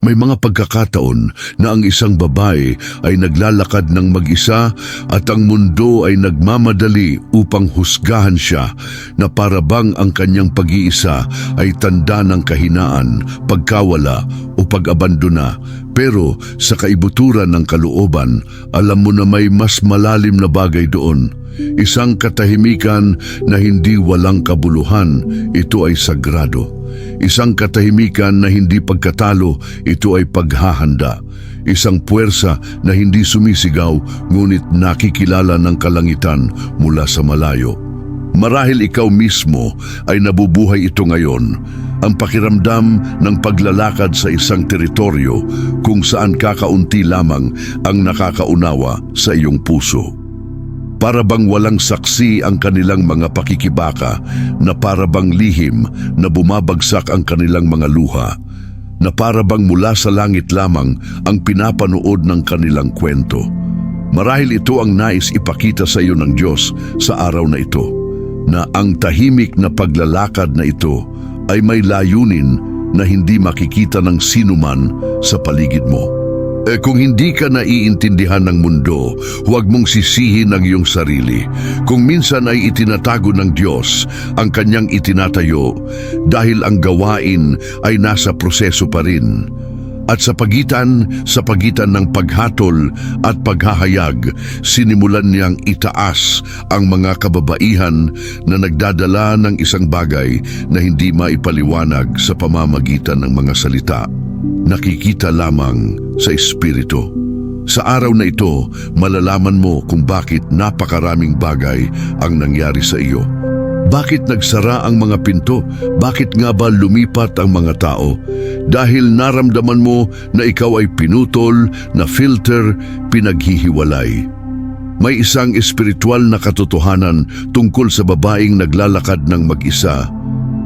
May mga pagkakataon na ang isang babae ay naglalakad ng mag-isa at ang mundo ay nagmamadali upang husgahan siya na para bang ang kanyang pag-iisa ay tanda ng kahinaan, pagkawala o pag-abandona. Pero sa kaibuturan ng kalooban, alam mo na may mas malalim na bagay doon. Isang katahimikan na hindi walang kabuluhan, ito ay sagrado. Isang katahimikan na hindi pagkatalo, ito ay paghahanda. Isang puwersa na hindi sumisigaw, ngunit nakikilala ng kalangitan mula sa malayo. Marahil ikaw mismo ay nabubuhay ito ngayon, ang pakiramdam ng paglalakad sa isang teritoryo kung saan kakaunti lamang ang nakakaunawa sa iyong puso. Para bang walang saksi ang kanilang mga pakikibaka, na para bang lihim na bumabagsak ang kanilang mga luha, na para bang mula sa langit lamang ang pinapanood ng kanilang kwento. Marahil ito ang nais ipakita sa iyo ng Diyos sa araw na ito, na ang tahimik na paglalakad na ito ay may layunin na hindi makikita ng sinuman sa paligid mo. Kung hindi ka naiintindihan ng mundo, huwag mong sisihin ang iyong sarili. Kung minsan ay itinatago ng Diyos ang kanyang itinatayo dahil ang gawain ay nasa proseso pa rin. At sa pagitan ng paghatol at paghahayag, sinimulan niyang itaas ang mga kababaihan na nagdadala ng isang bagay na hindi maipaliwanag sa pamamagitan ng mga salita. Nakikita lamang sa espiritu. Sa araw na ito, malalaman mo kung bakit napakaraming bagay ang nangyari sa iyo. Bakit nagsara ang mga pinto? Bakit nga ba lumipat ang mga tao? Dahil naramdaman mo na ikaw ay pinutol, na filter, pinaghihiwalay. May isang espiritual na katotohanan tungkol sa babaeng naglalakad ng mag-isa.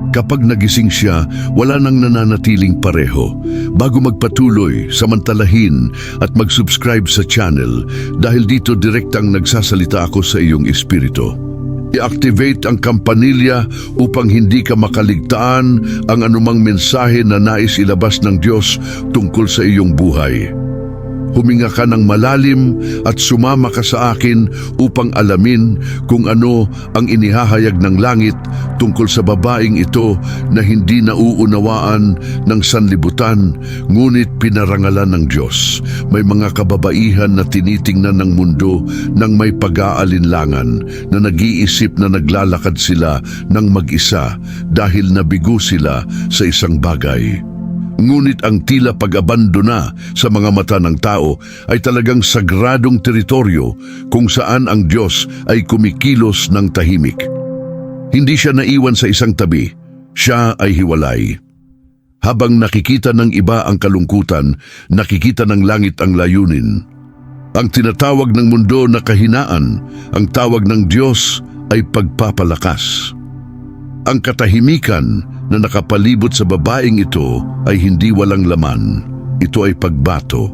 Kapag nagising siya, wala nang nananatiling pareho. Bago magpatuloy, samantalahin at mag-subscribe sa channel dahil dito direktang nagsasalita ako sa iyong espiritu. I-activate ang kampanilya upang hindi ka makaligtaan ang anumang mensahe na nais ilabas ng Diyos tungkol sa iyong buhay. Huminga ka ng malalim at sumama ka sa akin upang alamin kung ano ang inihahayag ng langit tungkol sa babaeng ito na hindi nauunawaan ng sanlibutan, ngunit pinarangalan ng Diyos. May mga kababaihan na tinitingnan ng mundo ng may pag-aalinlangan, na nag-iisip na naglalakad sila ng mag-isa dahil nabigo sila sa isang bagay. Ngunit ang tila pag-abandona sa mga mata ng tao ay talagang sagradong teritoryo kung saan ang Diyos ay kumikilos ng tahimik. Hindi siya naiwan sa isang tabi, siya ay hiwalay. Habang nakikita ng iba ang kalungkutan, nakikita ng langit ang layunin. Ang tinatawag ng mundo na kahinaan, ang tawag ng Diyos ay pagpapalakas. Ang katahimikan na nakapalibot sa babaeng ito ay hindi walang laman. Ito ay pagbato.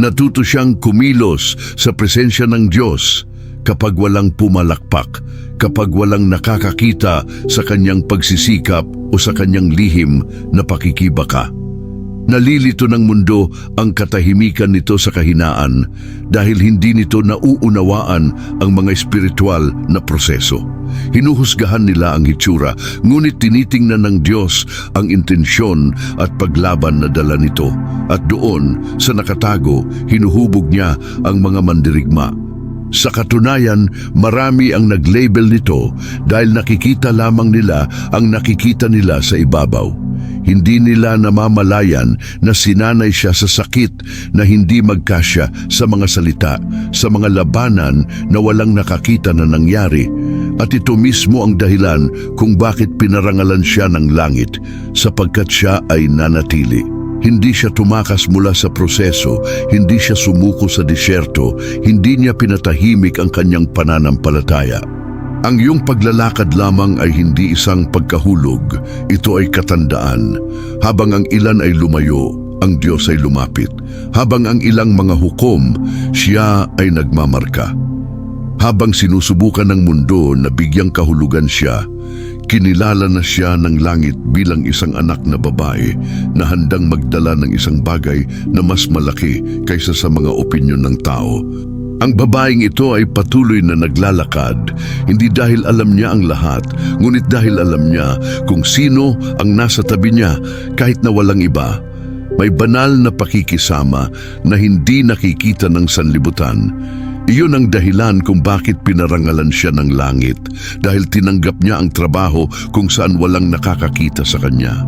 Natuto siyang kumilos sa presensya ng Diyos kapag walang pumalakpak, kapag walang nakakakita sa kanyang pagsisikap o sa kanyang lihim na pakikibaka. Nalilito ng mundo ang katahimikan nito sa kahinaan dahil hindi nito nauunawaan ang mga espiritual na proseso. Hinuhusgahan nila ang hitsura, ngunit tinitingnan ng Diyos ang intensyon at paglaban na dala nito. At doon, sa nakatago, hinuhubog niya ang mga mandirigma. Sa katunayan, marami ang nag-label nito dahil nakikita lamang nila ang nakikita nila sa ibabaw. Hindi nila namamalayan na sinanay siya sa sakit na hindi magkasya sa mga salita, sa mga labanan na walang nakakita na nangyari. At ito mismo ang dahilan kung bakit pinarangalan siya ng langit, sapagkat siya ay nanatili. Hindi siya tumakas mula sa proseso, hindi siya sumuko sa disyerto, hindi niya pinatahimik ang kanyang pananampalataya. Ang iyong paglalakad lamang ay hindi isang pagkahulog, ito ay katandaan. Habang ang ilan ay lumayo, ang Diyos ay lumapit. Habang ang ilang mga hukom, siya ay nagmamarka. Habang sinusubukan ng mundo na bigyang kahulugan siya, Kinilala na siya ng langit bilang isang anak na babae na handang magdala ng isang bagay na mas malaki kaysa sa mga opinyon ng tao. Ang babaeng ito ay patuloy na naglalakad, hindi dahil alam niya ang lahat, ngunit dahil alam niya kung sino ang nasa tabi niya kahit na walang iba. May banal na pakikisama na hindi nakikita ng sanlibutan. Iyon ang dahilan kung bakit pinarangalan siya ng langit, dahil tinanggap niya ang trabaho kung saan walang nakakakita sa kanya,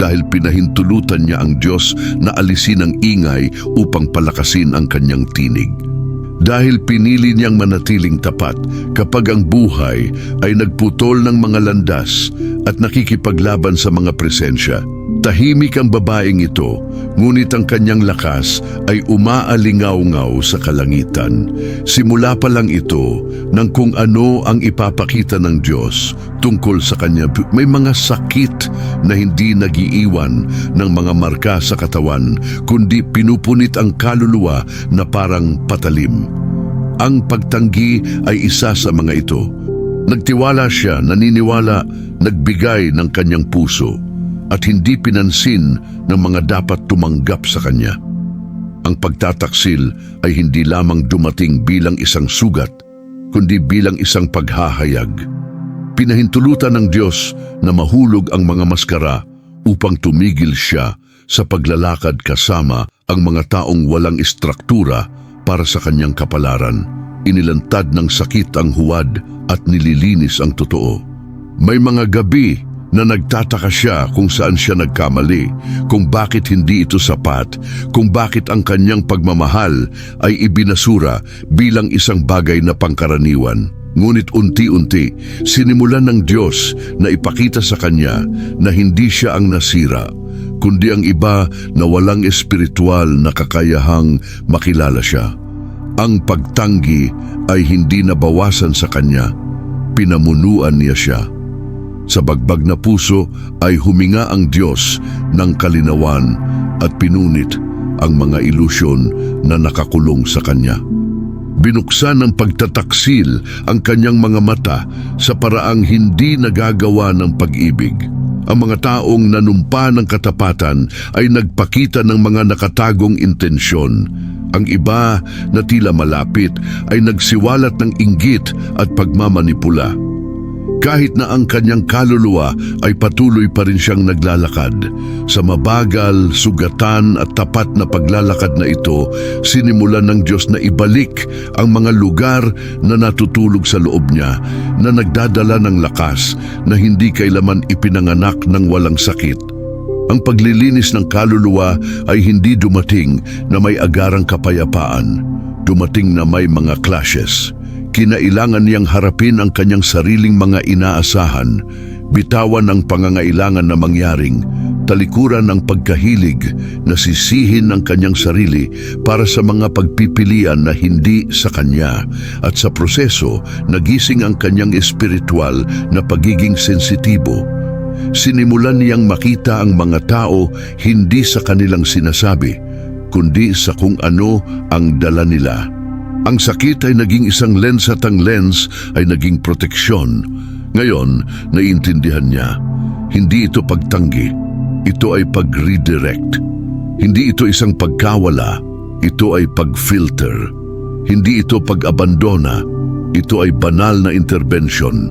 dahil pinahintulutan niya ang Diyos na alisin ang ingay upang palakasin ang kanyang tinig. Dahil pinili niyang manatiling tapat kapag ang buhay ay nagputol ng mga landas at nakikipaglaban sa mga presensya. Tahimik ang babaeng ito, ngunit ang kanyang lakas ay umaalingaw-ngaw sa kalangitan. Simula pa lang ito ng kung ano ang ipapakita ng Diyos tungkol sa kanya. May mga sakit na hindi nagiiwan ng mga marka sa katawan, kundi pinupunit ang kaluluwa na parang patalim. Ang pagtanggi ay isa sa mga ito. Nagtiwala siya, naniniwala, nagbigay ng kanyang puso, at hindi pinansin ng mga dapat tumanggap sa kanya. Ang pagtataksil ay hindi lamang dumating bilang isang sugat, kundi bilang isang paghahayag. Pinahintulutan ng Diyos na mahulog ang mga maskara upang tumigil siya sa paglalakad kasama ang mga taong walang istruktura para sa kanyang kapalaran. Inilantad ng sakit ang huwad at nililinis ang totoo. May mga gabi na nagtataka siya kung saan siya nagkamali, kung bakit hindi ito sapat, kung bakit ang kanyang pagmamahal ay ibinasura bilang isang bagay na pangkaraniwan. Ngunit unti-unti, sinimulan ng Diyos na ipakita sa kanya na hindi siya ang nasira, kundi ang iba na walang espiritual na kakayahang makilala siya. Ang pagtanggi ay hindi nabawasan sa kanya, pinamunuan niya siya. Sa bagbag na puso ay huminga ang Diyos ng kalinawan at pinunit ang mga ilusyon na nakakulong sa kanya. Binuksan ng pagtataksil ang kanyang mga mata sa paraang hindi nagagawa ng pag-ibig. Ang mga taong nanumpa ng katapatan ay nagpakita ng mga nakatagong intensyon. Ang iba na tila malapit ay nagsiwalat ng inggit at pagmamanipula. Kahit na ang kanyang kaluluwa ay patuloy pa rin siyang naglalakad. Sa mabagal, sugatan at tapat na paglalakad na ito, sinimulan ng Diyos na ibalik ang mga lugar na natutulog sa loob niya, na nagdadala ng lakas na hindi kailaman ipinanganak ng walang sakit. Ang paglilinis ng kaluluwa ay hindi dumating na may agarang kapayapaan, dumating na may mga clashes. Kinailangan niyang harapin ang kanyang sariling mga inaasahan, bitawan ang pangangailangan na mangyaring, talikuran ang pagkahilig na sisihin ang kanyang sarili para sa mga pagpipilian na hindi sa kanya, at sa proseso nagising ang kanyang espiritual na pagiging sensitibo. Sinimulan niyang makita ang mga tao hindi sa kanilang sinasabi, kundi sa kung ano ang dala nila. Ang sakit ay naging isang lens at ang lens ay naging proteksyon. Ngayon, naiintindihan niya, hindi ito pagtanggi, ito ay pag-redirect. Hindi ito isang pagkawala, ito ay pag-filter. Hindi ito pag-abandona, ito ay banal na intervention.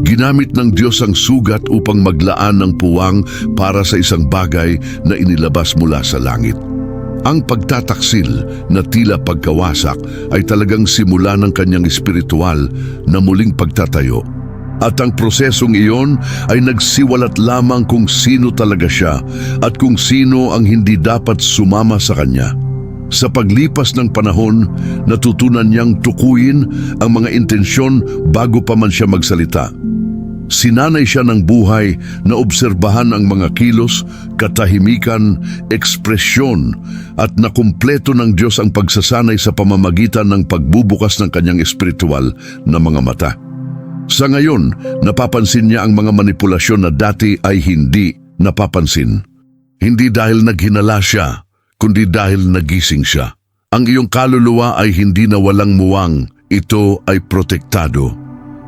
Ginamit ng Diyos ang sugat upang maglaan ng puwang para sa isang bagay na inilabas mula sa langit. Ang pagtataksil na tila pagkawasak ay talagang simula ng kanyang espiritual na muling pagtatayo. At ang prosesong iyon ay nagsiwalat lamang kung sino talaga siya at kung sino ang hindi dapat sumama sa kanya. Sa paglipas ng panahon, natutunan niyang tukuyin ang mga intensyon bago pa man siya magsalita. Sinanay siya ng buhay na obserbahan ang mga kilos, katahimikan, ekspresyon, at nakumpleto ng Diyos ang pagsasanay sa pamamagitan ng pagbubukas ng kanyang espiritual na mga mata. Sa ngayon, napapansin niya ang mga manipulasyon na dati ay hindi napapansin. Hindi dahil naghinala siya, kundi dahil nagising siya. Ang iyong kaluluwa ay hindi na walang muwang, ito ay protektado.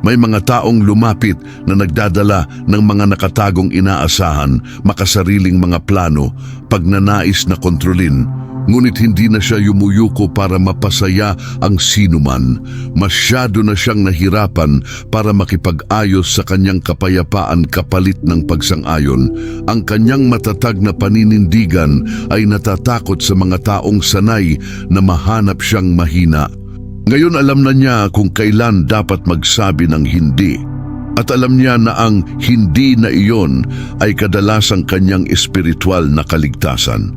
May mga taong lumapit na nagdadala ng mga nakatagong inaasahan, makasariling mga plano, pagnanais na kontrolin. Ngunit hindi na siya yumuyuko para mapasaya ang sinuman. Masyado na siyang nahirapan para makipag-ayos sa kanyang kapayapaan kapalit ng pagsang-ayon. Ang kanyang matatag na paninindigan ay natatakot sa mga taong sanay na mahanap siyang mahina. Ngayon alam na niya kung kailan dapat magsabi ng hindi. At alam niya na ang hindi na iyon ay kadalasang kanyang espiritual na kaligtasan.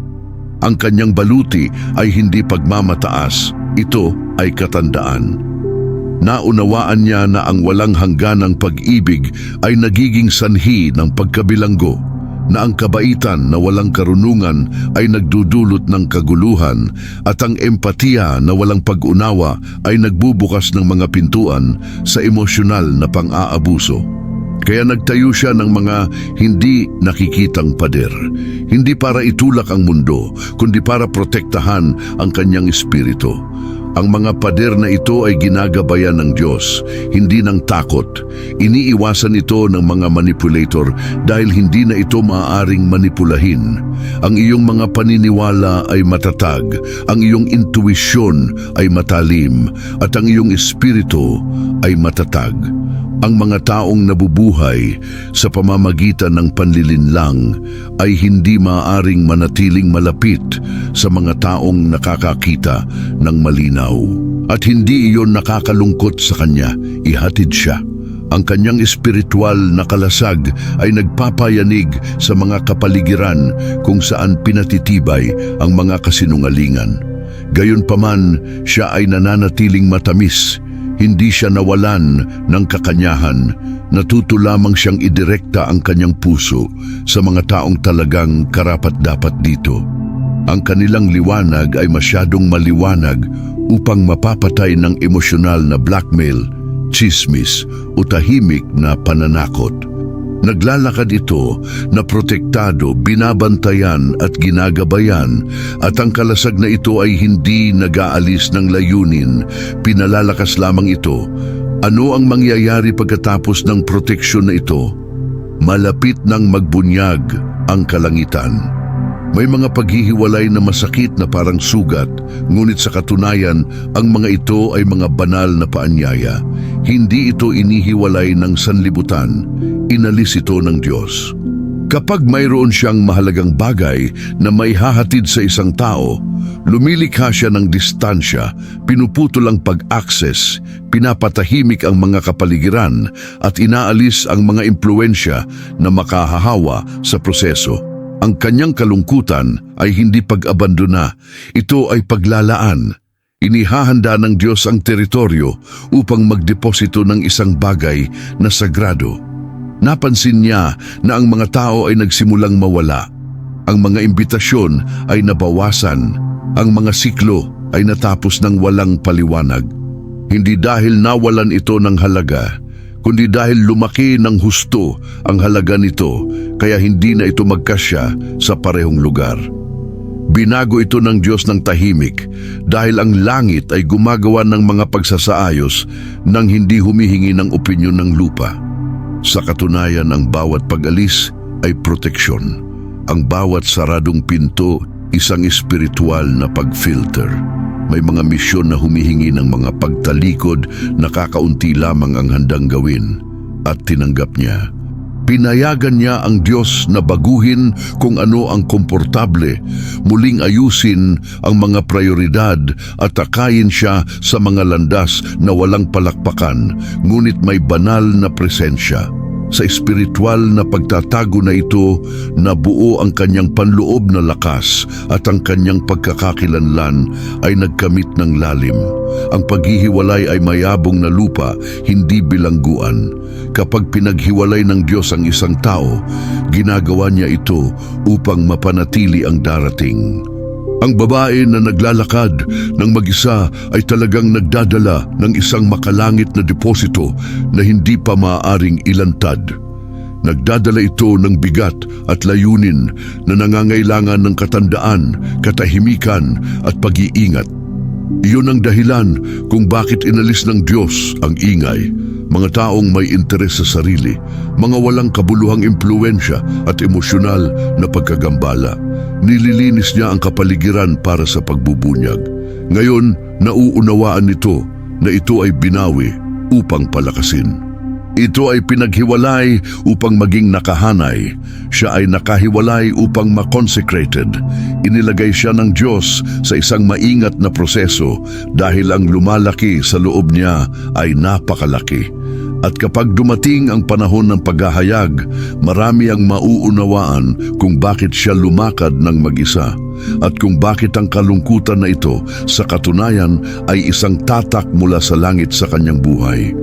Ang kanyang baluti ay hindi pagmamataas, ito ay katandaan. Naunawaan niya na ang walang hangganang pag-ibig ay nagiging sanhi ng pagkabilanggo, na ang kabaitan na walang karunungan ay nagdudulot ng kaguluhan at ang empatiya na walang pag-unawa ay nagbubukas ng mga pintuan sa emosyonal na pang-aabuso. Kaya nagtayo siya ng mga hindi nakikitang pader, hindi para itulak ang mundo, kundi para protektahan ang kanyang espiritu. Ang mga pader na ito ay ginagabayan ng Diyos, hindi ng takot. Iniiwasan ito ng mga manipulator dahil hindi na ito maaaring manipulahin. Ang iyong mga paniniwala ay matatag, ang iyong intuisyon ay matalim, at ang iyong espiritu ay matatag. Ang mga taong nabubuhay sa pamamagitan ng panlilinlang ay hindi maaaring manatiling malapit sa mga taong nakakakita ng malinaw. At hindi iyon nakakalungkot sa kanya, ihatid siya. Ang kanyang espiritual na kalasag ay nagpapayanig sa mga kapaligiran kung saan pinatitibay ang mga kasinungalingan. Gayunpaman, siya ay nananatiling matamis. Hindi siya nawalan ng kakanyahan, natuto lamang siyang idirekta ang kanyang puso sa mga taong talagang karapat-dapat dito. Ang kanilang liwanag ay masyadong maliwanag upang mapapatay ng emosyonal na blackmail, tsismis o tahimik na pananakot. Naglalakad ito na protektado, binabantayan at ginagabayan, at ang kalasag na ito ay hindi nag-aalis ng layunin, pinalalakas lamang ito. Ano ang mangyayari pagkatapos ng proteksyon na ito? Malapit nang magbunyag ang kalangitan. May mga paghihiwalay na masakit na parang sugat, ngunit sa katunayan, ang mga ito ay mga banal na paanyaya. Hindi ito inihiwalay ng sanlibutan, inalis ito ng Diyos. Kapag mayroon siyang mahalagang bagay na may hahatid sa isang tao, lumilikha siya ng distansya, pinuputol ang pag-access, pinapatahimik ang mga kapaligiran at inaalis ang mga impluensya na makahahawa sa proseso. Ang kanyang kalungkutan ay hindi pag-abandona, ito ay paglalaan. Inihahanda ng Diyos ang teritoryo upang magdeposito ng isang bagay na sagrado. Napansin niya na ang mga tao ay nagsimulang mawala. Ang mga imbitasyon ay nabawasan. Ang mga siklo ay natapos ng walang paliwanag. Hindi dahil nawalan ito ng halaga, kundi dahil lumaki ng husto ang halaga nito, kaya hindi na ito magkasya sa parehong lugar. Binago ito ng Diyos ng tahimik dahil ang langit ay gumagawa ng mga pagsasaayos nang hindi humihingi ng opinyon ng lupa. Sa katunayan, ang bawat pag-alis ay proteksyon. Ang bawat saradong pinto, isang espiritual na pag-filter. May mga misyon na humihingi ng mga pagtalikod na kakaunti lamang ang handang gawin, at tinanggap niya. Pinayagan niya ang Diyos na baguhin kung ano ang komportable, muling ayusin ang mga prioridad at takayin siya sa mga landas na walang palakpakan, ngunit may banal na presensya. Sa espiritual na pagtatago na ito, nabuo ang kanyang panloob na lakas at ang kanyang pagkakakilanlan ay nagkamit ng lalim. Ang paghihiwalay ay mayabong na lupa, hindi bilangguan. Kapag pinaghiwalay ng Diyos ang isang tao, ginagawa niya ito upang mapanatili ang darating. Ang babae na naglalakad ng mag-isa ay talagang nagdadala ng isang makalangit na deposito na hindi pa maaaring ilantad. Nagdadala ito ng bigat at layunin na nangangailangan ng katandaan, katahimikan at pag-iingat. Iyon ang dahilan kung bakit inalis ng Diyos ang ingay, mga taong may interes sa sarili, mga walang kabuluhang impluensya at emosyonal na pagkagambala. Nililinis niya ang kapaligiran para sa pagbubunyag. Ngayon, nauunawaan nito na ito ay binawi upang palakasin. Ito ay pinaghiwalay upang maging nakahanay. Siya ay nakahiwalay upang ma-consecrated. Inilagay siya ng Diyos sa isang maingat na proseso dahil ang lumalaki sa loob niya ay napakalaki. At kapag dumating ang panahon ng paghahayag, marami ang mauunawaan kung bakit siya lumakad ng mag-isa at kung bakit ang kalungkutan na ito sa katunayan ay isang tatak mula sa langit sa kanyang buhay.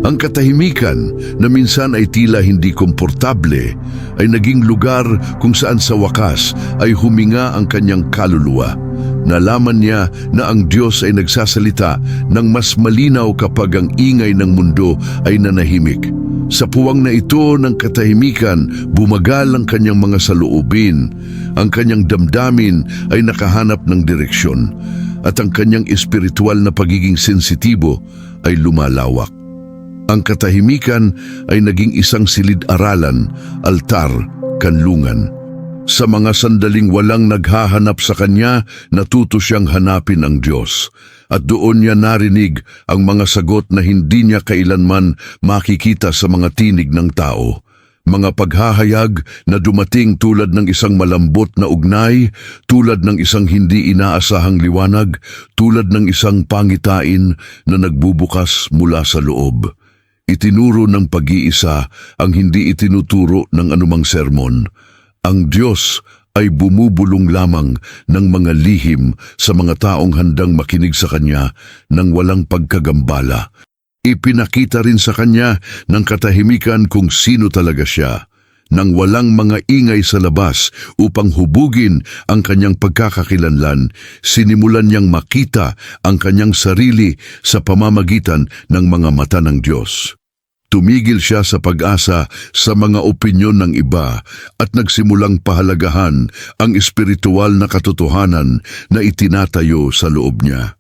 Ang katahimikan na minsan ay tila hindi komportable ay naging lugar kung saan sa wakas ay huminga ang kanyang kaluluwa. Nalaman niya na ang Diyos ay nagsasalita ng mas malinaw kapag ang ingay ng mundo ay nanahimik. Sa puwang na ito ng katahimikan, bumagal ang kanyang mga saloobin. Ang kanyang damdamin ay nakahanap ng direksyon at ang kanyang espiritual na pagiging sensitibo ay lumalawak. Ang katahimikan ay naging isang silid-aralan, altar, kanlungan. Sa mga sandaling walang naghahanap sa kanya, natuto siyang hanapin ang Diyos. At doon niya narinig ang mga sagot na hindi niya kailanman makikita sa mga tinig ng tao. Mga paghahayag na dumating tulad ng isang malambot na ugnay, tulad ng isang hindi inaasahang liwanag, tulad ng isang pangitain na nagbubukas mula sa loob. Itinuro ng pag-iisa ang hindi itinuturo ng anumang sermon. Ang Diyos ay bumubulong lamang ng mga lihim sa mga taong handang makinig sa Kanya ng walang pagkagambala. Ipinakita rin sa Kanya ng katahimikan kung sino talaga siya, nang walang mga ingay sa labas upang hubugin ang kanyang pagkakakilanlan. Sinimulan niyang makita ang kanyang sarili sa pamamagitan ng mga mata ng Diyos. Tumigil siya sa pag-asa sa mga opinyon ng iba at nagsimulang pahalagahan ang espiritual na katotohanan na itinatayo sa loob niya.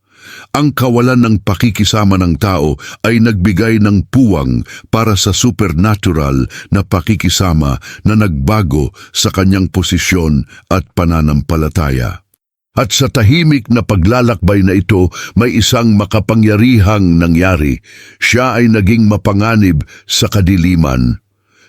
Ang kawalan ng pakikisama ng tao ay nagbigay ng puwang para sa supernatural na pakikisama na nagbago sa kanyang posisyon at pananampalataya. At sa tahimik na paglalakbay na ito, may isang makapangyarihang nangyari. Siya ay naging mapanganib sa kadiliman.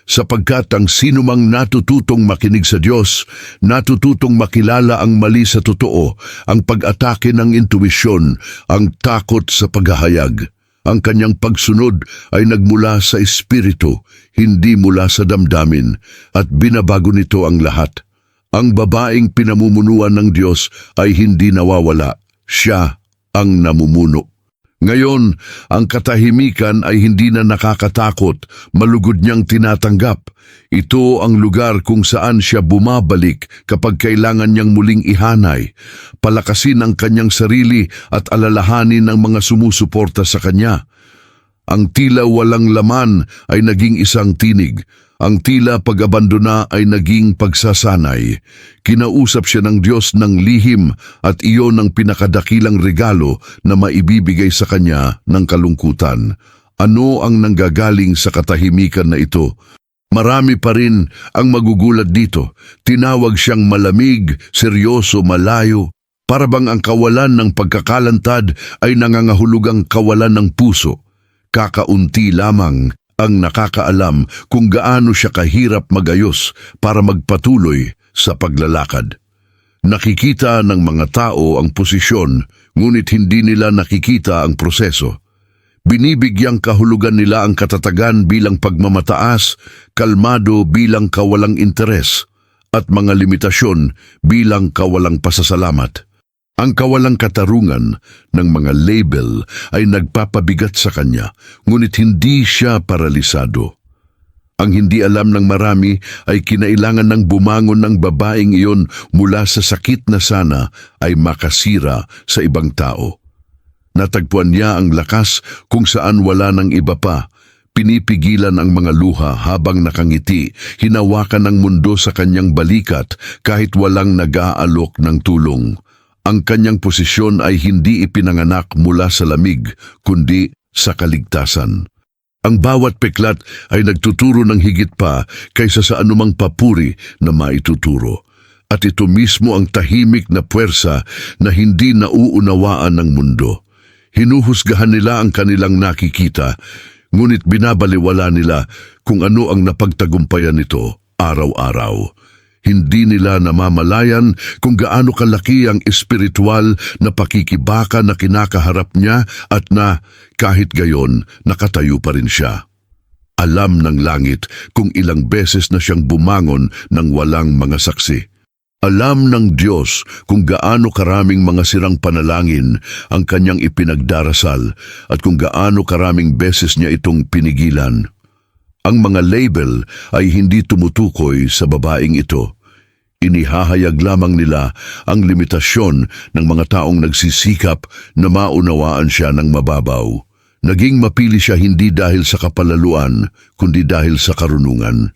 Sapagkat ang sinumang natututong makinig sa Diyos, natututong makilala ang mali sa totoo, ang pag-atake ng intuisyon, ang takot sa paghahayag. Ang kanyang pagsunod ay nagmula sa espiritu, hindi mula sa damdamin, at binabago nito ang lahat. Ang babaeng pinamumunuan ng Diyos ay hindi nawawala. Siya ang namumuno. Ngayon, ang katahimikan ay hindi na nakakatakot, malugod niyang tinatanggap. Ito ang lugar kung saan siya bumabalik kapag kailangan niyang muling ihanay, palakasin ang kanyang sarili at alalahanin ang mga sumusuporta sa kanya. Ang tila walang laman ay naging isang tinig. Ang tila pag-abandona ay naging pagsasanay. Kinausap siya ng Diyos ng lihim at iyon ang pinakadakilang regalo na maibibigay sa kanya ng kalungkutan. Ano ang nanggagaling sa katahimikan na ito? Marami pa rin ang magugulat dito. Tinawag siyang malamig, seryoso, malayo. Para bang ang kawalan ng pagkakalantad ay nangangahulugang kawalan ng puso. Kakaunti lamang ang nakakaalam kung gaano siya kahirap magayos para magpatuloy sa paglalakad. Nakikita ng mga tao ang posisyon, ngunit hindi nila nakikita ang proseso. Binibigyang kahulugan nila ang katatagan bilang pagmamataas, kalmado bilang kawalang interes, at mga limitasyon bilang kawalang pasasalamat. Ang kawalang katarungan ng mga label ay nagpapabigat sa kanya, ngunit hindi siya paralisado. Ang hindi alam ng marami ay kinailangan ng bumangon ng babaeng iyon mula sa sakit na sana ay makasira sa ibang tao. Natagpuan niya ang lakas kung saan wala ng iba pa. Pinipigilan ang mga luha habang nakangiti, hinawakan ng mundo sa kanyang balikat kahit walang nag-aalok ng tulong. Ang kanyang posisyon ay hindi ipinanganak mula sa lamig, kundi sa kaligtasan. Ang bawat peklat ay nagtuturo ng higit pa kaysa sa anumang papuri na maituturo. At ito mismo ang tahimik na puwersa na hindi nauunawaan ng mundo. Hinuhusgahan nila ang kanilang nakikita, ngunit binabaliwala nila kung ano ang napagtagumpayan nito araw-araw. Hindi nila namamalayan kung gaano kalaki ang espiritual na pakikibaka na kinakaharap niya at na, kahit gayon, nakatayo pa rin siya. Alam ng langit kung ilang beses na siyang bumangon ng walang mga saksi. Alam ng Diyos kung gaano karaming mga sirang panalangin ang kanyang ipinagdarasal at kung gaano karaming beses niya itong pinigilan. Ang mga label ay hindi tumutukoy sa babaeng ito. Inihahayag lamang nila ang limitasyon ng mga taong nagsisikap na maunawaan siya ng mababaw. Naging mapili siya hindi dahil sa kapalaluan, kundi dahil sa karunungan.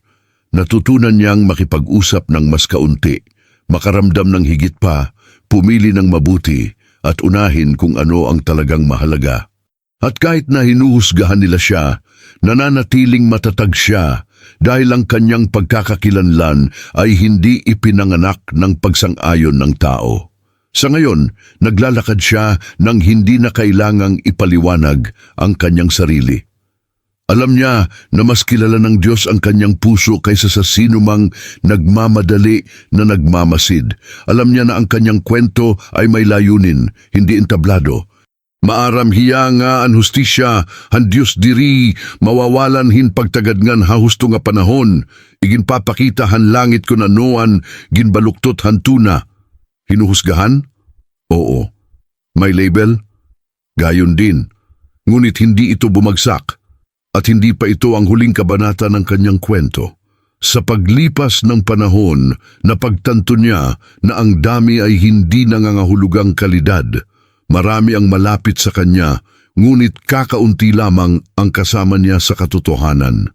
Natutunan niyang makipag-usap ng mas kaunti, makaramdam ng higit pa, pumili ng mabuti, at unahin kung ano ang talagang mahalaga. At kahit na hinuhusgahan nila siya, nananatiling matatag siya dahil ang kanyang pagkakakilanlan ay hindi ipinanganak ng pagsang-ayon ng tao. Sa ngayon, naglalakad siya nang hindi na kailangang ipaliwanag ang kanyang sarili. Alam niya na mas kilala ng Diyos ang kanyang puso kaysa sa sinumang nagmamadali na nagmamasid. Alam niya na ang kanyang kwento ay may layunin, hindi entablado. Maaram hiya nga an hustisya, han Diyos diri, mawawalan hin pagtagad ngan hahusto nga panahon, igin papakita han langit kun anoan, ginbaluktot han tuna. Hinuhusgahan? Oo. May label? Gayon din. Ngunit hindi ito bumagsak, at hindi pa ito ang huling kabanata ng kanyang kwento. Sa paglipas ng panahon, napagtanto niya na ang dami ay hindi nangangahulugang kalidad. Marami ang malapit sa kanya, ngunit kakaunti lamang ang kasama niya sa katotohanan.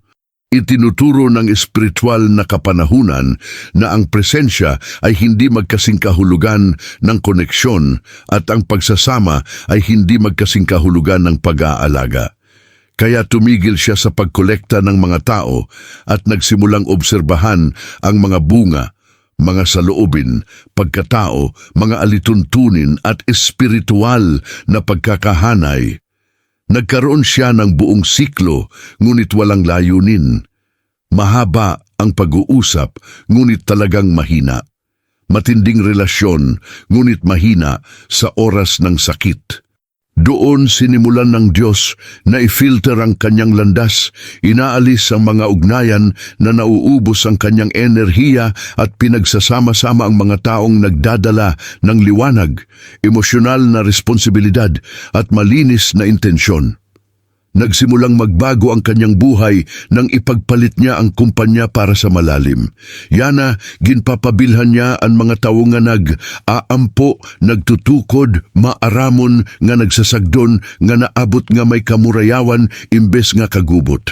Itinuturo ng espiritual na kapanahunan na ang presensya ay hindi magkasing kahulugan ng koneksyon at ang pagsasama ay hindi magkasing kahulugan ng pag-aalaga. Kaya tumigil siya sa pagkolekta ng mga tao at nagsimulang obserbahan ang mga bunga, mga saloobin, pagkatao, mga alituntunin at espiritual na pagkakahanay. Nagkaroon siya ng buong siklo, ngunit walang layunin. Mahaba ang pag-uusap, ngunit talagang mahina. Matinding relasyon, ngunit mahina sa oras ng sakit. Doon sinimulan ng Diyos na i-filter ang kanyang landas, inaalis ang mga ugnayan na nauubos ang kanyang enerhiya at pinagsasama-sama ang mga taong nagdadala ng liwanag, emosyonal na responsibilidad at malinis na intensyon. Nagsimulang magbago ang kanyang buhay nang ipagpalit niya ang kumpanya para sa malalim. Yana, ginpapabilhan niya ang mga tao nga nag-aampo, nagtutukod, maaramon, nga nagsasagdon, nga naabot nga may kamurayawan, imbes nga kagubot.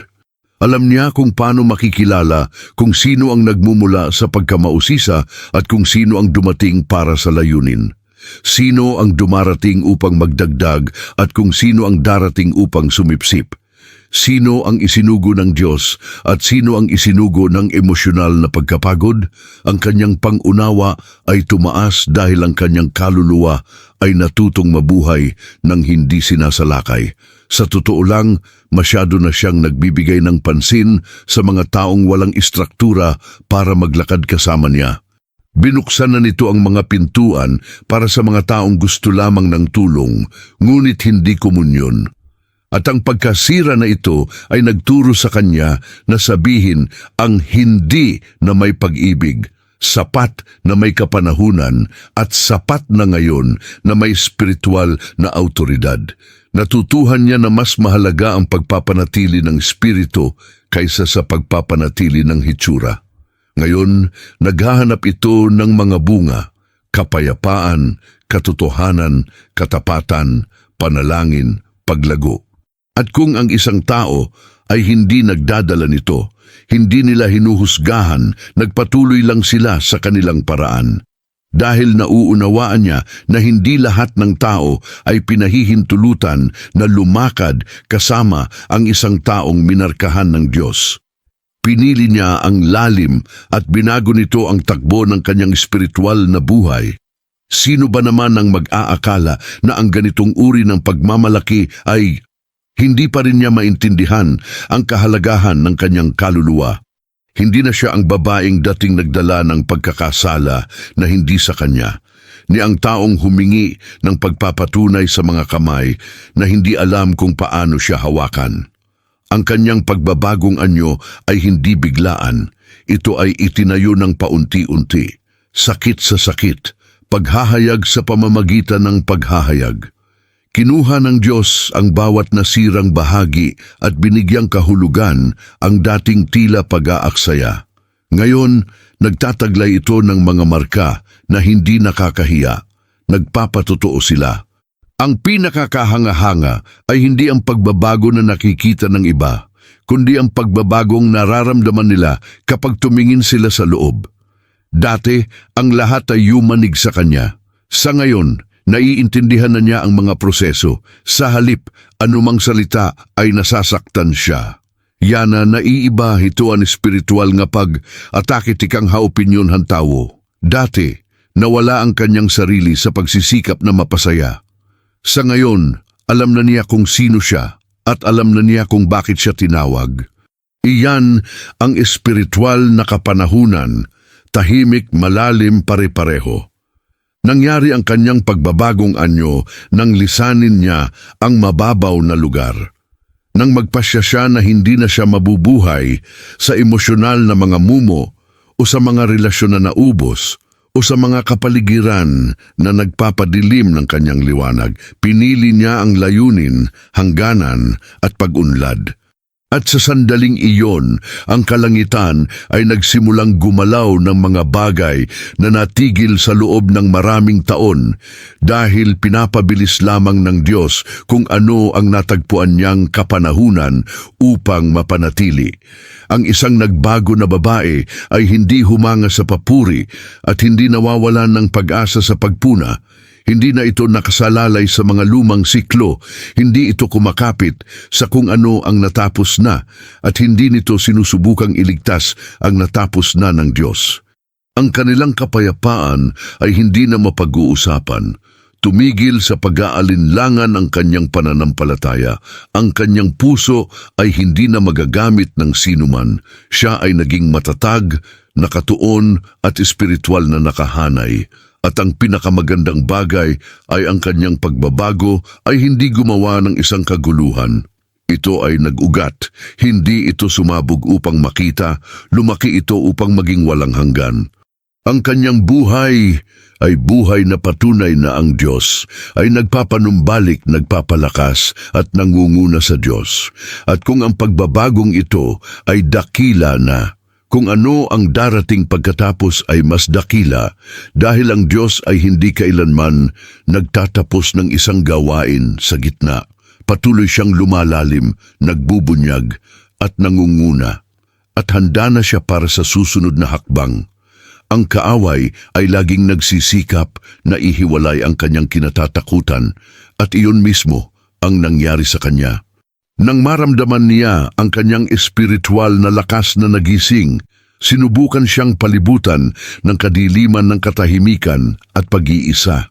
Alam niya kung paano makikilala kung sino ang nagmumula sa pagkamausisa at kung sino ang dumating para sa layunin. Sino ang dumarating upang magdagdag at kung sino ang darating upang sumipsip. Sino ang isinugo ng Diyos at sino ang isinugo ng emosyonal na pagkapagod? Ang kanyang pangunawa ay tumaas dahil ang kanyang kaluluwa ay natutong mabuhay nang hindi sinasalakay. Sa totoo lang, masyado na siyang nagbibigay ng pansin sa mga taong walang istruktura para maglakad kasama niya. Binuksan na nito ang mga pintuan para sa mga taong gusto lamang ng tulong, ngunit hindi komunyon. At ang pagkasira na ito ay nagturo sa kanya na sabihin ang hindi na may pag-ibig, sapat na may kapanahunan at sapat na ngayon na may spiritual na autoridad. Natutuhan niya na mas mahalaga ang pagpapanatili ng espiritu kaysa sa pagpapanatili ng hitsura. Ngayon, naghahanap ito ng mga bunga, kapayapaan, katotohanan, katapatan, panalangin, paglago. At kung ang isang tao ay hindi nagdadala nito, hindi nila hinuhusgahan, nagpatuloy lang sila sa kanilang paraan. dahil nauunawaan niya na hindi lahat ng tao ay pinahihintulutan na lumakad kasama ang isang taong minarkahan ng Diyos. Pinili niya ang lalim at binago nito ang takbo ng kanyang espiritual na buhay. Sino ba naman ang mag-aakala na ang ganitong uri ng pagmamalaki ay hindi pa rin niya maintindihan ang kahalagahan ng kanyang kaluluwa? Hindi na siya ang babaeng dating nagdala ng pagkakasala na hindi sa kanya, ni ang taong humingi ng pagpapatunay sa mga kamay na hindi alam kung paano siya hawakan. Ang kanyang pagbabagong anyo ay hindi biglaan. Ito ay itinayo ng paunti-unti, sakit sa sakit, paghahayag sa pamamagitan ng paghahayag. Kinuha ng Diyos ang bawat nasirang bahagi at binigyang kahulugan ang dating tila pag-aaksaya. Ngayon, nagtataglay ito ng mga marka na hindi nakakahiya. Nagpapatotoo sila. Ang pinakakahanga-hanga ay hindi ang pagbabago na nakikita ng iba, kundi ang pagbabagong nararamdaman nila kapag tumingin sila sa loob. Dati, ang lahat ay yumanig sa kanya. Sa ngayon, naiintindihan na niya ang mga proseso. Sa halip, anumang salita ay nasasaktan siya. Yana naiiba ito ang espiritual nga pag-atake tikang haopinyon tawo. Dati, nawala ang kanyang sarili sa pagsisikap na mapasaya. Sa ngayon, alam na niya kung sino siya at alam na niya kung bakit siya tinawag. Iyan ang espiritual na kapanahunan, tahimik, malalim, pare-pareho. Nangyari ang kanyang pagbabagong anyo nang lisanin niya ang mababaw na lugar. Nang magpasya siya na hindi na siya mabubuhay sa emosyonal na mga mumo o sa mga relasyon na naubos o sa mga kapaligiran na nagpapadilim ng kanyang liwanag, pinili niya ang layunin, hangganan at pag-unlad. At sa sandaling iyon, ang kalangitan ay nagsimulang gumalaw ng mga bagay na natigil sa loob ng maraming taon dahil pinapabilis lamang ng Diyos kung ano ang natagpuan niyang kapanahunan upang mapanatili. Ang isang nagbago na babae ay hindi humanga sa papuri at hindi nawawalan ng pag-asa sa pagpuna. Hindi na ito nakasalalay sa mga lumang siklo, hindi ito kumakapit sa kung ano ang natapos na at hindi nito sinusubukang iligtas ang natapos na ng Diyos. Ang kanilang kapayapaan ay hindi na mapag-uusapan. Tumigil sa pag-aalinlangan ang kanyang pananampalataya. Ang kanyang puso ay hindi na magagamit ng sinuman. Siya ay naging matatag, nakatuon at espiritual na nakahanay. At ang pinakamagandang bagay ay ang kanyang pagbabago ay hindi gumawa ng isang kaguluhan. Ito ay nag-ugat, hindi ito sumabog upang makita, lumaki ito upang maging walang hanggan. Ang kanyang buhay ay buhay na patunay na ang Diyos ay nagpapanumbalik, nagpapalakas at nangunguna sa Diyos. At kung ang pagbabagong ito ay dakila na, kung ano ang darating pagkatapos ay mas dakila dahil ang Diyos ay hindi kailanman nagtatapos ng isang gawain sa gitna. Patuloy siyang lumalalim, nagbubunyag at nangunguna at handa na siya para sa susunod na hakbang. Ang kaaway ay laging nagsisikap na ihiwalay ang kanyang kinatatakutan at iyon mismo ang nangyari sa kanya. Nang maramdaman niya ang kanyang espiritual na lakas na nagising, sinubukan siyang palibutan ng kadiliman ng katahimikan at pag-iisa.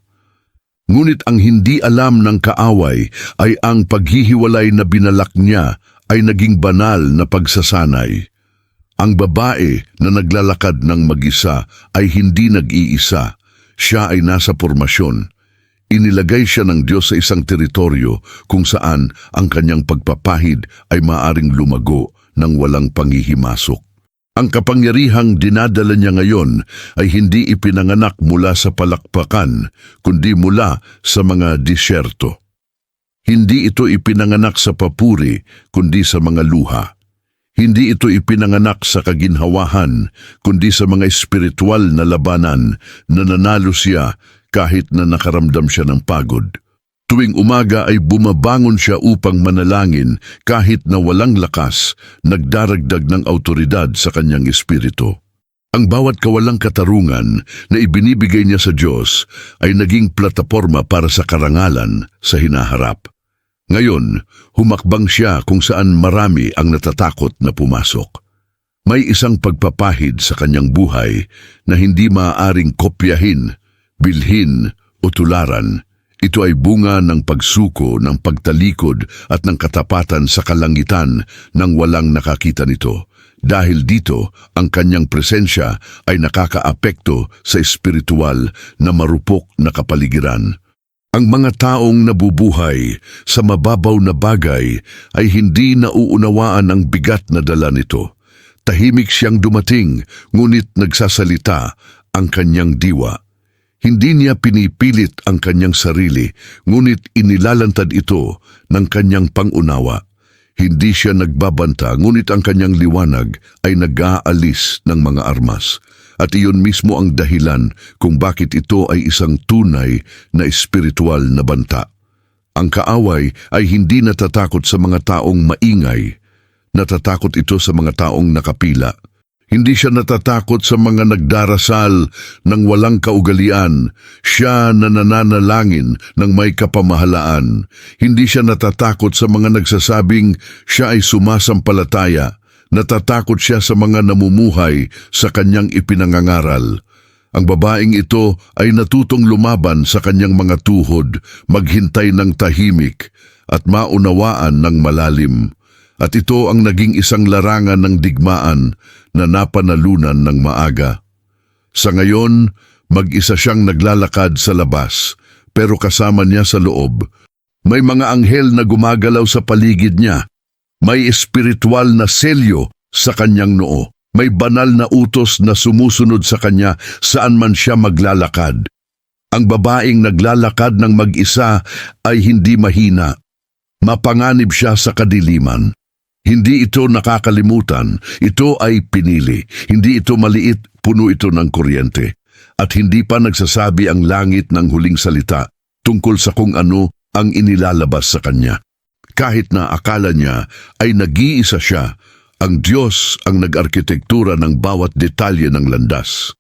Ngunit ang hindi alam ng kaaway ay ang paghihiwalay na binalak niya ay naging banal na pagsasanay. Ang babae na naglalakad ng mag-isa ay hindi nag-iisa. Siya ay nasa pormasyon. Inilagay siya ng Diyos sa isang teritoryo kung saan ang kanyang pagpapahid ay maaring lumago ng walang panghihimasok. Ang kapangyarihang dinadala niya ngayon ay hindi ipinanganak mula sa palakpakan, kundi mula sa mga disyerto. Hindi ito ipinanganak sa papuri, kundi sa mga luha. Hindi ito ipinanganak sa kaginhawahan, kundi sa mga espiritual na labanan na nanalo siya kahit na nakaramdam siya ng pagod. Tuwing umaga ay bumabangon siya upang manalangin kahit na walang lakas, nagdaragdag ng awtoridad sa kanyang espiritu. Ang bawat kawalang katarungan na ibinibigay niya sa Diyos ay naging plataporma para sa karangalan sa hinaharap. Ngayon, humakbang siya kung saan marami ang natatakot na pumasok. May isang pagpapahid sa kanyang buhay na hindi maaaring kopyahin, bilhin o tularan. Ito ay bunga ng pagsuko, ng pagtalikod at ng katapatan sa kalangitan nang walang nakakita nito. Dahil dito, ang kanyang presensya ay nakakaapekto sa espiritual na marupok na kapaligiran. Ang mga taong nabubuhay sa mababaw na bagay ay hindi nauunawaan ang bigat na dala nito. Tahimik siyang dumating, ngunit nagsasalita ang kanyang diwa. Hindi niya pinipilit ang kanyang sarili, ngunit inilalantad ito ng kanyang pangunawa. Hindi siya nagbabanta, ngunit ang kanyang liwanag ay nag-aalis ng mga armas. At iyon mismo ang dahilan kung bakit ito ay isang tunay na espiritual na banta. Ang kaaway ay hindi natatakot sa mga taong maingay. Natatakot ito sa mga taong nakapila. Hindi siya natatakot sa mga nagdarasal ng walang kaugalian. Siya na nananalangin ng may kapamahalaan. Hindi siya natatakot sa mga nagsasabing siya ay sumasampalataya. Natatakot siya sa mga namumuhay sa kanyang ipinangangaral. Ang babaeng ito ay natutong lumaban sa kanyang mga tuhod, maghintay ng tahimik at maunawaan ng malalim. At ito ang naging isang larangan ng digmaan na napanalunan ng maaga. Sa ngayon, mag-isa siyang naglalakad sa labas, pero kasama niya sa loob. May mga anghel na gumagalaw sa paligid niya. May espiritual na selyo sa kanyang noo. May banal na utos na sumusunod sa kanya saan man siya maglalakad. Ang babaeng naglalakad ng mag-isa ay hindi mahina. Mapanganib siya sa kadiliman. Hindi ito nakakalimutan, ito ay pinili. Hindi ito maliit, puno ito ng kuryente. At hindi pa nagsasabi ang langit ng huling salita tungkol sa kung ano ang inilalabas sa kanya. Kahit na akala niya ay nag-iisa siya, ang Diyos ang nag-arkitektura ng bawat detalye ng landas.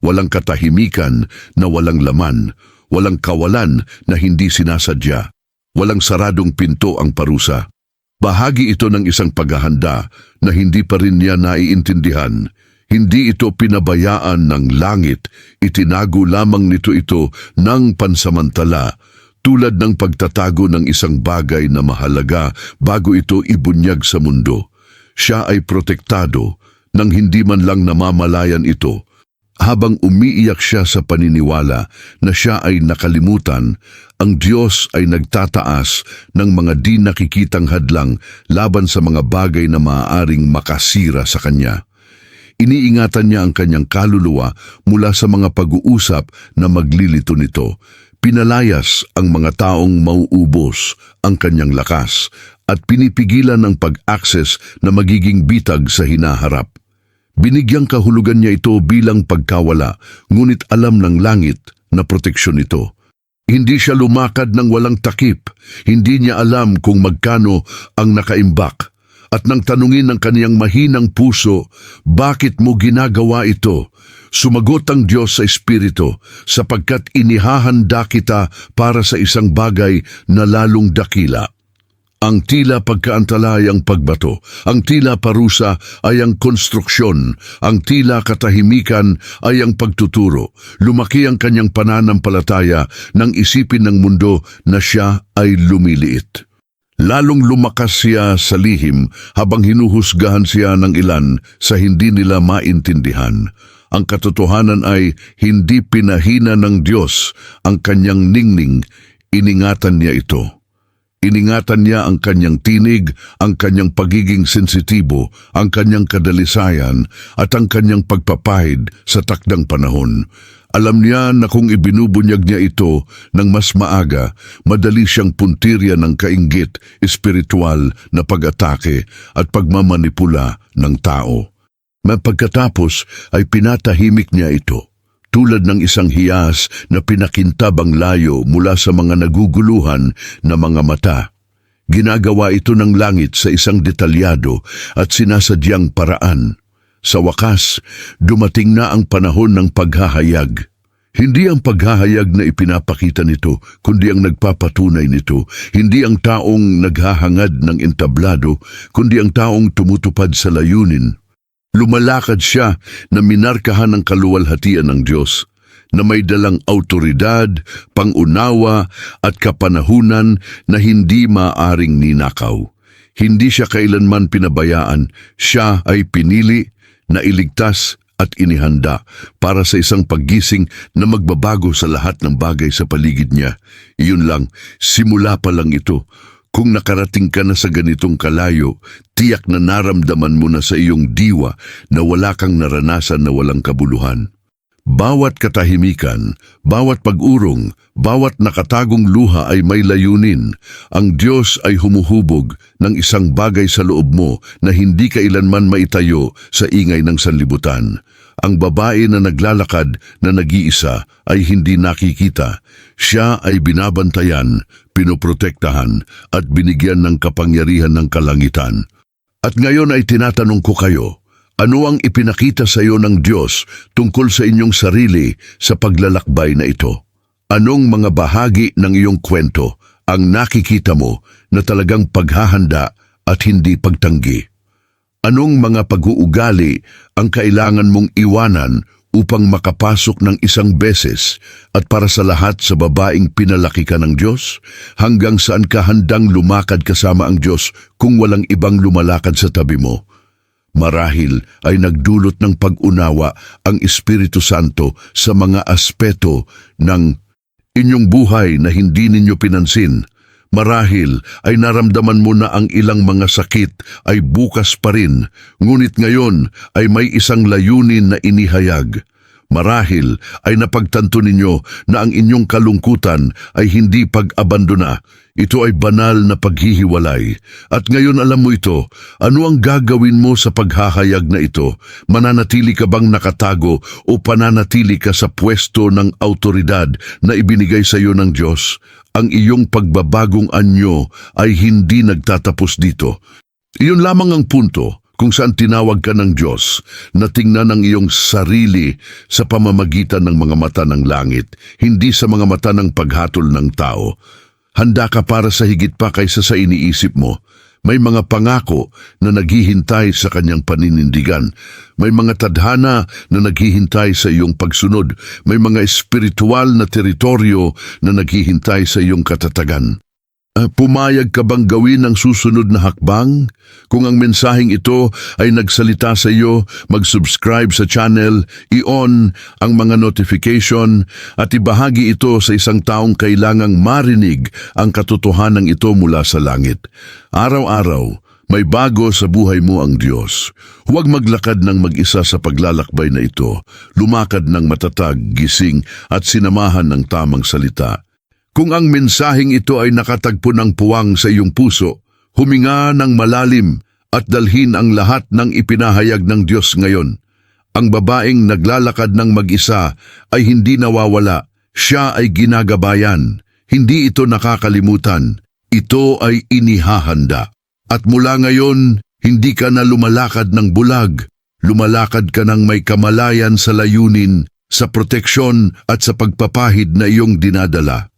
Walang katahimikan na walang laman, walang kawalan na hindi sinasadya, walang saradong pinto ang parusa. Bahagi ito ng isang paghahanda na hindi pa rin niya naiintindihan. Hindi ito pinabayaan ng langit, itinago lamang nito ito ng pansamantala, tulad ng pagtatago ng isang bagay na mahalaga bago ito ibunyag sa mundo. Siya ay protektado nang hindi man lang namamalayan ito. Habang umiiyak siya sa paniniwala na siya ay nakalimutan, ang Diyos ay nagtataas ng mga di nakikitang hadlang laban sa mga bagay na maaaring makasira sa kanya. Iniingatan niya ang kanyang kaluluwa mula sa mga pag-uusap na maglilito nito. Pinalayas ang mga taong mauubos ang kanyang lakas at pinipigilan ang pag-access na magiging bitag sa hinaharap. Binigyang kahulugan niya ito bilang pagkawala, ngunit alam ng langit na proteksyon ito. Hindi siya lumakad ng walang takip, hindi niya alam kung magkano ang nakaimbak. At nang tanungin ng kaniyang mahinang puso, bakit mo ginagawa ito? Sumagot ang Diyos sa Espiritu, sapagkat inihahanda kita para sa isang bagay na lalong dakila. Ang tila pagkaantalay ang pagbato, ang tila parusa ay ang konstruksyon, ang tila katahimikan ay ang pagtuturo. Lumaki ang kanyang pananampalataya nang isipin ng mundo na siya ay lumiliit. Lalong lumakas siya sa lihim habang hinuhusgahan siya ng ilan sa hindi nila maintindihan. Ang katotohanan ay hindi pinahina ng Diyos ang kanyang ningning, iningatan niya ito. Iningatan niya ang kanyang tinig, ang kanyang pagiging sensitibo, ang kanyang kadalisayan at ang kanyang pagpapahid sa takdang panahon. Alam niya na kung ibinubunyag niya ito ng mas maaga, madali siyang puntirya ng kainggit, espiritual na pag-atake at pagmamanipula ng tao. Pagkatapos ay pinatahimik niya ito. Tulad ng isang hiyas na pinakintab ang layo mula sa mga naguguluhan na mga mata. Ginagawa ito ng langit sa isang detalyado at sinasadyang paraan. Sa wakas, dumating na ang panahon ng paghahayag. Hindi ang paghahayag na ipinapakita nito, kundi ang nagpapatunay nito. Hindi ang taong naghahangad ng entablado, kundi ang taong tumutupad sa layunin. Lumalakad siya na minarkahan ng kaluwalhatian ng Diyos, na may dalang autoridad, pangunawa at kapanahunan na hindi maaring ninakaw. Hindi siya kailanman pinabayaan, siya ay pinili, nailigtas at inihanda para sa isang paggising na magbabago sa lahat ng bagay sa paligid niya. Iyon lang, simula pa lang ito. Kung nakarating ka na sa ganitong kalayo, tiyak na naramdaman mo na sa iyong diwa na wala kang naranasan na walang kabuluhan. Bawat katahimikan, bawat pag-urong, bawat nakatagong luha ay may layunin. Ang Diyos ay humuhubog ng isang bagay sa loob mo na hindi kailanman maitayo sa ingay ng sanlibutan. Ang babae na naglalakad na nag-iisa ay hindi nakikita. Siya ay binabantayan, pinoprotektahan at binigyan ng kapangyarihan ng kalangitan. At ngayon ay tinatanong ko kayo, ano ang ipinakita sa iyo ng Diyos tungkol sa inyong sarili sa paglalakbay na ito? Anong mga bahagi ng iyong kwento ang nakikita mo na talagang paghahanda at hindi pagtanggi? Anong mga pag-uugali ang kailangan mong iwanan upang makapasok ng isang beses at para sa lahat sa babaeng pinalaki ka ng Diyos? Hanggang saan ka handang lumakad kasama ang Diyos kung walang ibang lumalakad sa tabi mo? Marahil ay nagdulot ng pag-unawa ang Espiritu Santo sa mga aspeto ng inyong buhay na hindi ninyo pinansin. Marahil ay naramdaman mo na ang ilang mga sakit ay bukas pa rin, ngunit ngayon ay may isang layunin na inihayag. Marahil ay napagtanto ninyo na ang inyong kalungkutan ay hindi pag-abandona. Ito ay banal na paghihiwalay. At ngayon alam mo ito, ano ang gagawin mo sa paghahayag na ito? Mananatili ka bang nakatago o pananatili ka sa pwesto ng autoridad na ibinigay sa iyo ng Diyos? Ang iyong pagbabagong anyo ay hindi nagtatapos dito. Iyon lamang ang punto kung saan tinawag ka ng Diyos na tingnan ang iyong sarili sa pamamagitan ng mga mata ng langit, hindi sa mga mata ng paghatol ng tao. Handa ka para sa higit pa kaysa sa iniisip mo. May mga pangako na naghihintay sa kanyang paninindigan. May mga tadhana na naghihintay sa iyong pagsunod. May mga espiritual na teritoryo na naghihintay sa iyong katatagan. Pumayag ka bang gawin ang susunod na hakbang? Kung ang mensaheng ito ay nagsalita sa iyo, mag-subscribe sa channel, i-on ang mga notification at ibahagi ito sa isang taong kailangang marinig ang katotohanan ito mula sa langit. Araw-araw, may bago sa buhay mo ang Diyos. Huwag maglakad ng mag-isa sa paglalakbay na ito. Lumakad ng matatag, gising at sinamahan ng tamang salita. Kung ang mensaheng ito ay nakatagpo ng puwang sa iyong puso, huminga ng malalim at dalhin ang lahat ng ipinahayag ng Diyos ngayon. Ang babaeng naglalakad ng mag-isa ay hindi nawawala. Siya ay ginagabayan. Hindi ito nakakalimutan. Ito ay inihahanda. At mula ngayon, hindi ka na lumalakad ng bulag. Lumalakad ka ng may kamalayan sa layunin, sa proteksyon at sa pagpapahid na iyong dinadala.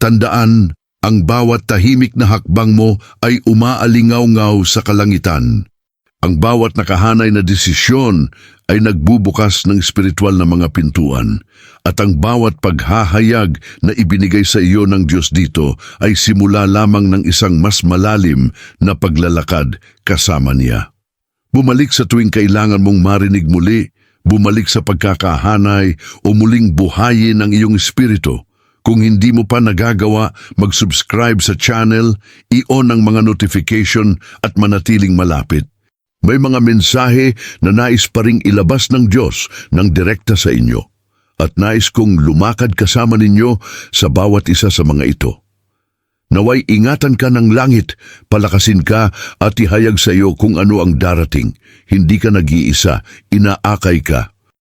Tandaan, ang bawat tahimik na hakbang mo ay umaalingaw-ngaw sa kalangitan. Ang bawat nakahanay na desisyon ay nagbubukas ng espiritual na mga pintuan. At ang bawat paghahayag na ibinigay sa iyo ng Diyos dito ay simula lamang ng isang mas malalim na paglalakad kasama niya. Bumalik sa tuwing kailangan mong marinig muli, bumalik sa pagkakahanay o muling buhayin ang iyong espiritu. Kung hindi mo pa nagagawa, mag-subscribe sa channel, i-on ang mga notification at manatiling malapit. May mga mensahe na nais pa ring ilabas ng Diyos ng direkta sa inyo. At nais kong lumakad kasama ninyo sa bawat isa sa mga ito. Naway ingatan ka ng langit, palakasin ka at ihayag sa iyo kung ano ang darating. Hindi ka nag-iisa, inaakay ka.